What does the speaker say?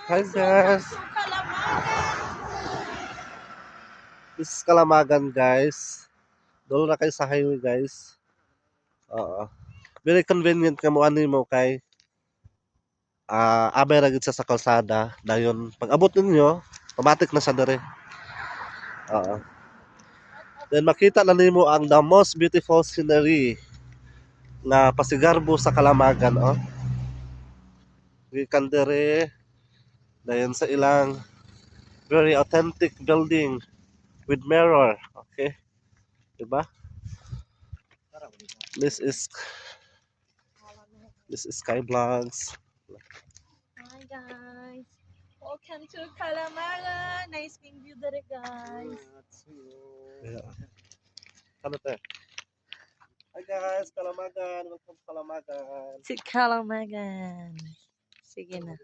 Hi guys, this is Kalamagan guys. Dolo na kayo sa highway guys. Oo. Very convenient ka mo ani mo kay abay ra gid siya sa kalsada. Dayon pag abot ninyo, automatic na sa dere. Oo. Then makita na nimo ang the most beautiful scenery na Pasigarbo sa Kalamagan oh. Gikan dere dayon sa ilang very authentic building with mirror. Okay, diba? This is Sky Vlogs. Hi guys! Welcome to Calamagan! Nice being view there guys! Yeah. Ano to? Hi guys, Kalamagan. Welcome to Kalamagan. Si Calamagan! Sige na.